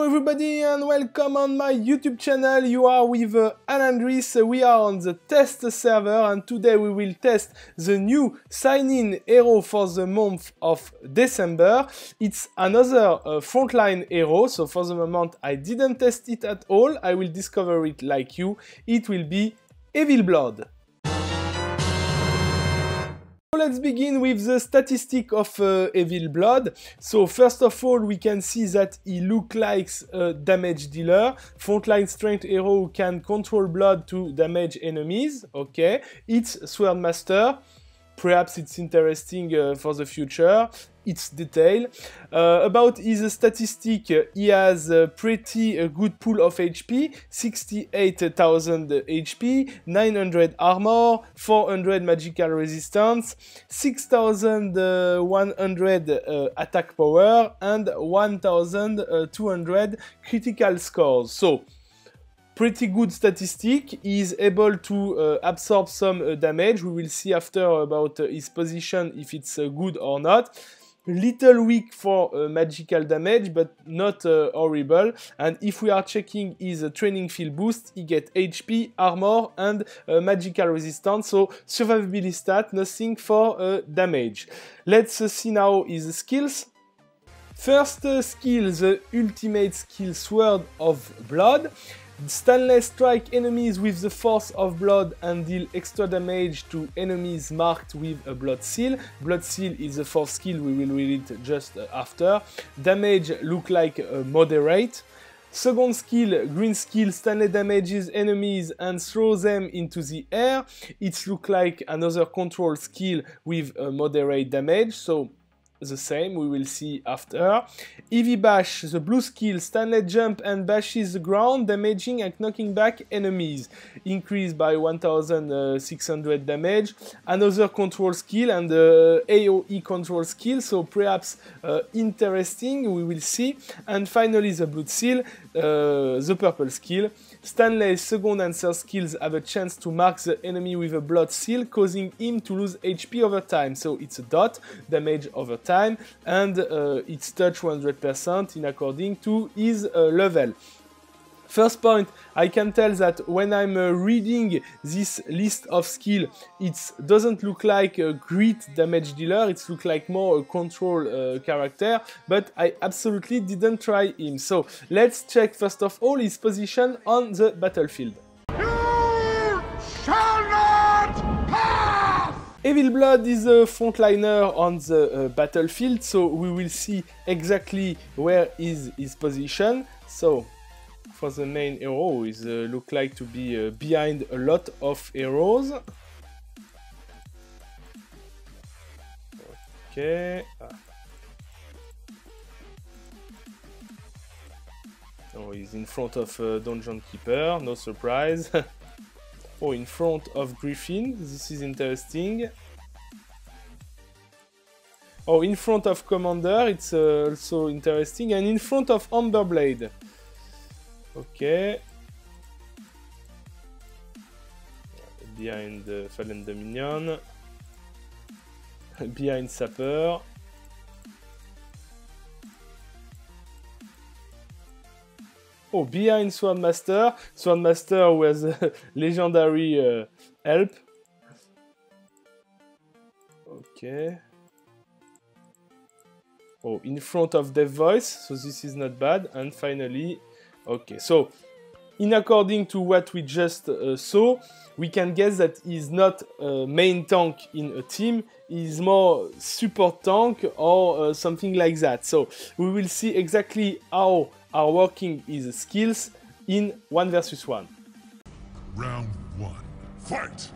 Hello everybody and welcome on my YouTube channel. You are with Andris. We are on the test server and today we will test the new sign-in hero for the month of December. It's another frontline hero, so for the moment I didn't test it at all. I will discover it like you. It will be Evil Blood. Let's begin with the statistic of Evil Blood. So first of all, we can see that he looks like a damage dealer. Frontline strength hero who can control blood to damage enemies. Okay, it's Swordmaster. Perhaps it's interesting for the future. It's detail. About his statistic, he has a pretty good pool of HP, 68,000 HP, 900 armor, 400 magical resistance, 6,100 attack power, and 1,200 critical scores. So, pretty good statistic. He is able to absorb some damage. We will see after about his position if it's good or not. Little weak for magical damage, but not horrible. And if we are checking his training field boost, he get HP, armor, and magical resistance. So survivability stat, nothing for damage. Let's see now his skills. First skill, the ultimate skill, Sword of Blood. Stanley strike enemies with the force of blood and deal extra damage to enemies marked with a blood seal. Blood seal is the fourth skill, we will read it just after. Damage look like moderate. Second skill, green skill, Stanley damages enemies and throws them into the air. It look like another control skill with moderate damage, so the same, we will see after. Heavy Bash, the blue skill, Stanley jump and bashes the ground, damaging and knocking back enemies. Increased by 1,600 damage. Another control skill and AoE control skill, so perhaps interesting, we will see. And finally the blue seal, the purple skill. Stanley's second and third skills have a chance to mark the enemy with a blood seal, causing him to lose HP over time. So it's a dot, damage over time, and it's touch 100% in according to his level. First point, I can tell that when I'm reading this list of skill, it doesn't look like a great damage dealer, it looks like more a control character, but I absolutely didn't try him. So let's check first of all his position on the battlefield. You shall not pass! Evil Blood is a frontliner on the battlefield, so we will see exactly where is his position. So for the main hero, he look like to be behind a lot of heroes. Okay. Oh, he's in front of Dungeon Keeper, no surprise. Oh, in front of Griffin, this is interesting. Oh, in front of Commander, it's also interesting. And in front of Amberblade. Okay. Behind Fallen Dominion. Behind Sapper. Oh, behind Swordmaster. Swordmaster who has a legendary help. Okay. Oh, in front of Death Voice, so this is not bad. And finally, okay, so in according to what we just saw, we can guess that he's not a main tank in a team, he's more support tank or something like that. So we will see exactly how are working his skills in 1 versus 1. Round 1. Fight!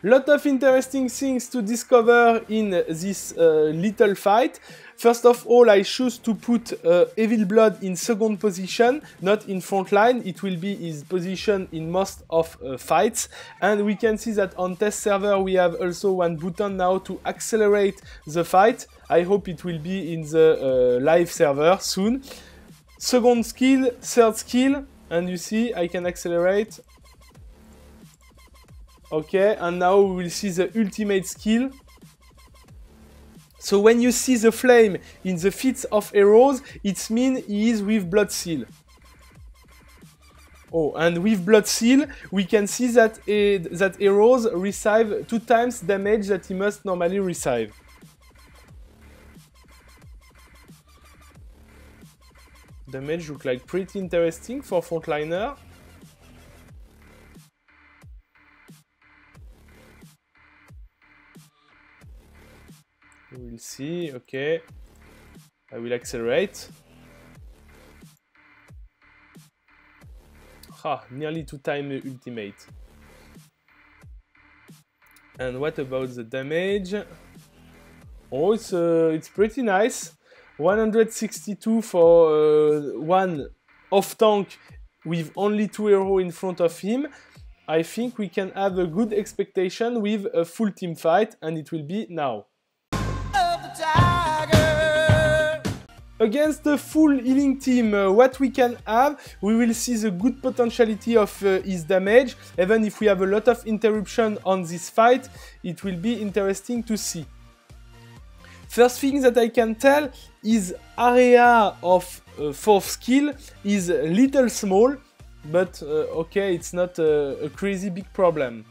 Lot of interesting things to discover in this little fight. First of all, I choose to put Evil Blood in second position, not in front line. It will be his position in most of fights. And we can see that on test server we have also one button now to accelerate the fight. I hope it will be in the live server soon. Second skill, third skill, and you see I can accelerate. Okay, and now we will see the ultimate skill. So when you see the flame in the feet of heroes, it means he is with Blood Seal. Oh, and with Blood Seal, we can see that that heroes receive 2 times damage that he must normally receive. Damage look like pretty interesting for frontliner. We'll see, okay. I will accelerate. Ah, nearly 2 times ultimate. And what about the damage? Oh, it's pretty nice. 162 for one off tank with only 2 heroes in front of him. I think we can have a good expectation with a full team fight, and it will be now. Against the full healing team, what we can have, we will see the good potentiality of his damage. Even if we have a lot of interruption on this fight, it will be interesting to see. First thing that I can tell is area of 4th skill is little small, but okay, it's not a crazy big problem.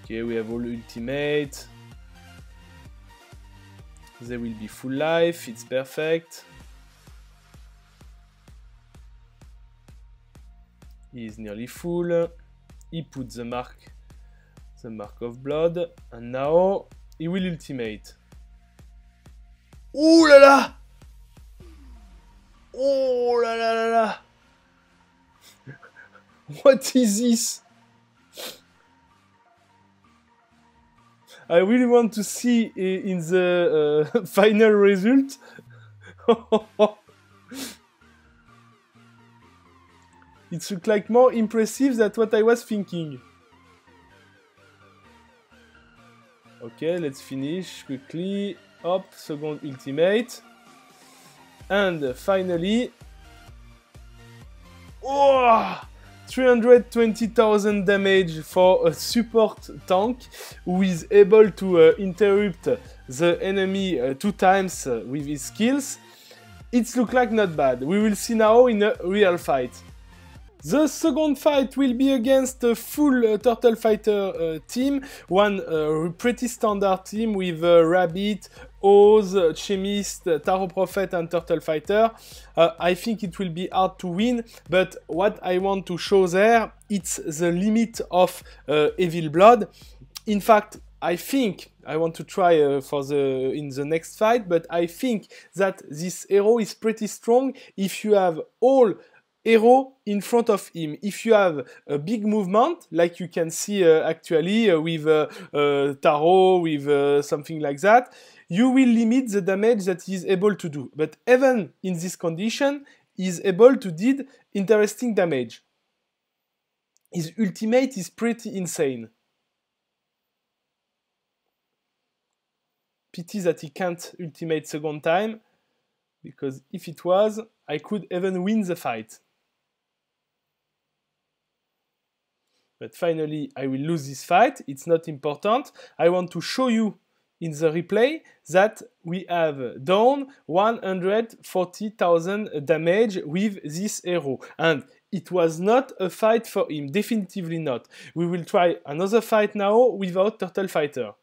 Okay, we have all ultimate. They will be full life, it's perfect. He is nearly full. He put the mark of blood, and now he will ultimate. Ooh la la! Oh la la la la! What is this? I really want to see in the final result. It looks like more impressive than what I was thinking. Okay, let's finish quickly. Hop, second ultimate. And finally... Oh! 320,000 damage for a support tank who is able to interrupt the enemy 2 times with his skills. It looks like not bad. We will see now in a real fight. The second fight will be against a full Turtle Fighter team, one pretty standard team with Rabbit, Oz, Chemist, Taro Prophet and Turtle Fighter. I think it will be hard to win, but what I want to show there, it's the limit of Evil Blood. In fact, I think I want to try in the next fight, but I think that this hero is pretty strong if you have all hero in front of him. If you have a big movement, like you can see actually with Taro, with something like that, you will limit the damage that he is able to do. But even in this condition, he is able to do interesting damage. His ultimate is pretty insane. Pity that he can't ultimate second time, because if it was, I could even win the fight. But finally, I will lose this fight. It's not important. I want to show you in the replay that we have done 140,000 damage with this hero. And it was not a fight for him. Definitively not. We will try another fight now without Turtle Fighter.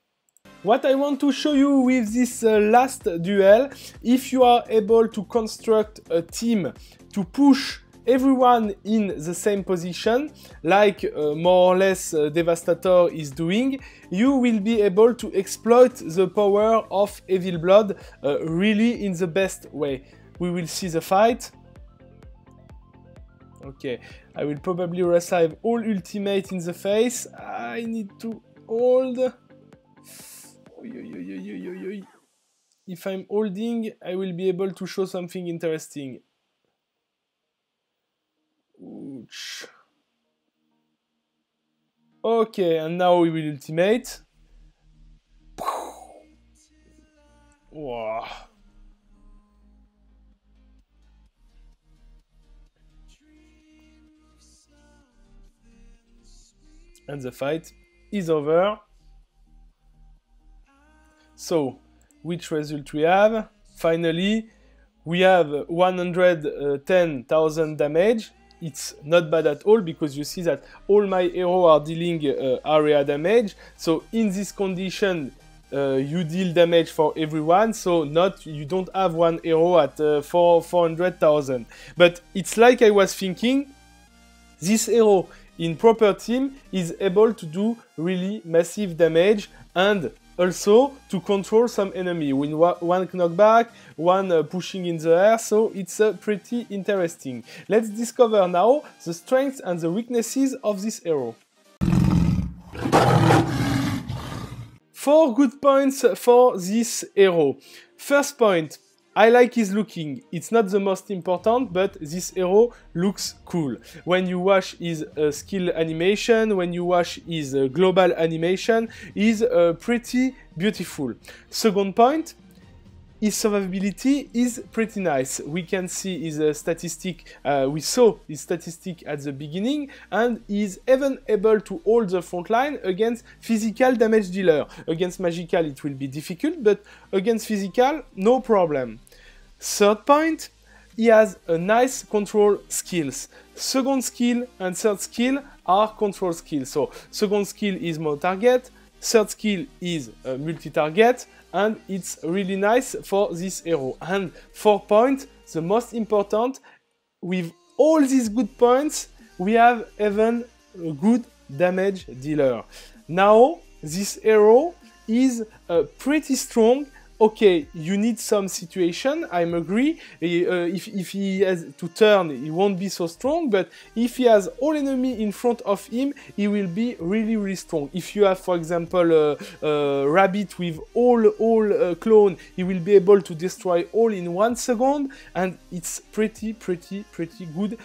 What I want to show you with this last duel, if you are able to construct a team to push everyone in the same position, like more or less Devastator is doing, you will be able to exploit the power of Evil Blood really in the best way. We will see the fight. Okay, I will probably receive all ultimate in the face. I need to hold. If I'm holding, I will be able to show something interesting. Ouch. Okay, and now we will ultimate. Wow. and the fight is over. So, which result we have? Finally, we have 110,000 damage. It's not bad at all because you see that all my heroes are dealing area damage. So in this condition, you deal damage for everyone. So you don't have one hero at 400,000. But it's like I was thinking, this hero in proper team is able to do really massive damage and also to control some enemy with one knockback, one pushing in the air, so it's pretty interesting. Let's discover now the strengths and the weaknesses of this hero. 4 good points for this hero. First point, I like his looking. It's not the most important, but this hero looks cool. When you watch his skill animation, when you watch his global animation, he's pretty beautiful. Second point, his survivability is pretty nice. We can see his statistic, we saw his statistic at the beginning, and he's even able to hold the front line against physical damage dealer. Against magical it will be difficult, but against physical, no problem. Third point, he has a nice control skills. Second skill and third skill are control skills. So second skill is more target, third skill is multi-target, and it's really nice for this hero. And 4 point, the most important, with all these good points, we have even a good damage dealer. Now, this hero is pretty strong. Okay, you need some situation, I'm agree. If he has to turn, he won't be so strong, but if he has all enemy in front of him, he will be really, really strong. If you have, for example, Rabbit with all clone, he will be able to destroy all in 1 second, and it's pretty good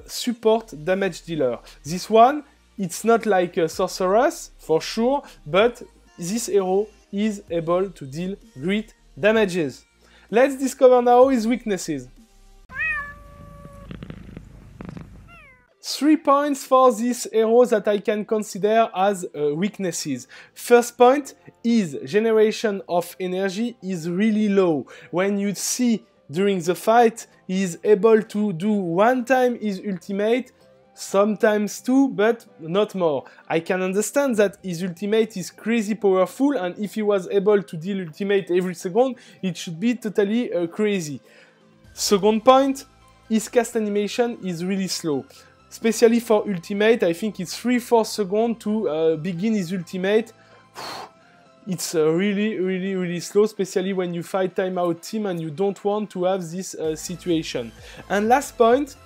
support damage dealer. This one, it's not like a sorceress, for sure, but this hero is able to deal great damages. Let's discover now his weaknesses. 3 points for this hero that I can consider as weaknesses. First point, his generation of energy is really low. When you see during the fight, he is able to do 1 time his ultimate, sometimes 2, but not more. I can understand that his ultimate is crazy powerful, and if he was able to deal ultimate every second, it should be totally crazy. Second point, his cast animation is really slow. Especially for ultimate, I think it's 3-4 seconds to begin his ultimate. It's really slow, especially when you fight timeout team and you don't want to have this situation. And last point,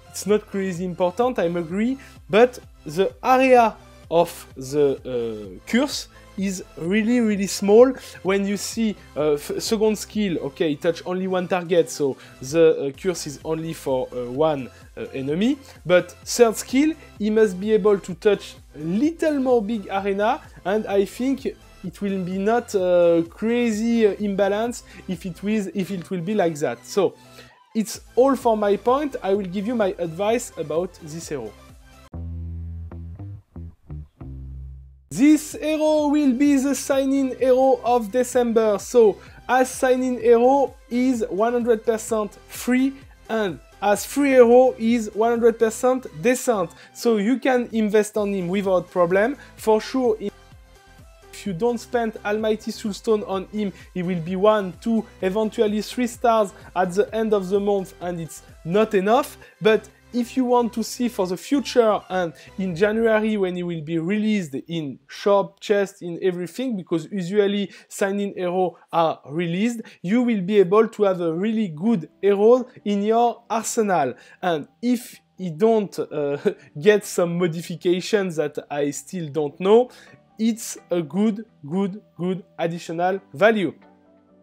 it's not crazy important, I agree, but the area of the curse is really small. When you see second skill, okay, it touch only 1 target, so the curse is only for 1 enemy, but third skill, he must be able to touch little more big arena, and I think it will be not crazy imbalance if it will be like that. So it's all for my point. I will give you my advice about this hero. This hero will be the sign-in hero of December. So as sign-in hero is 100% free, and as free hero is 100% decent. So you can invest on him without problem. For sure, if you don't spend Almighty Soulstone on him, he will be 1, 2, eventually 3 stars at the end of the month, and it's not enough. But if you want to see for the future, and in January when he will be released in shop, chest, in everything, because usually sign-in heroes are released, you will be able to have a really good hero in your arsenal. And if he don't get some modifications that I still don't know, it's a good additional value.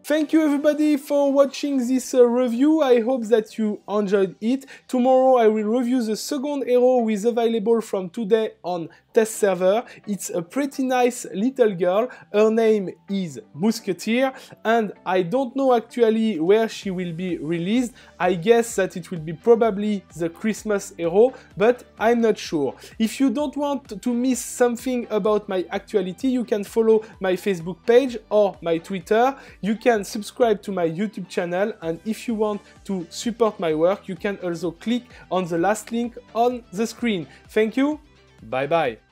Thank you everybody for watching this review. I hope that you enjoyed it. Tomorrow I will review the second hero who is available from today on test server. It's a pretty nice little girl. Her name is Musketeer and I don't know actually where she will be released. I guess that it will be probably the Christmas hero, but I'm not sure. If you don't want to miss something about my actuality, you can follow my Facebook page or my Twitter. You can subscribe to my YouTube channel, and if you want to support my work, you can also click on the last link on the screen. Thank you. Bye bye.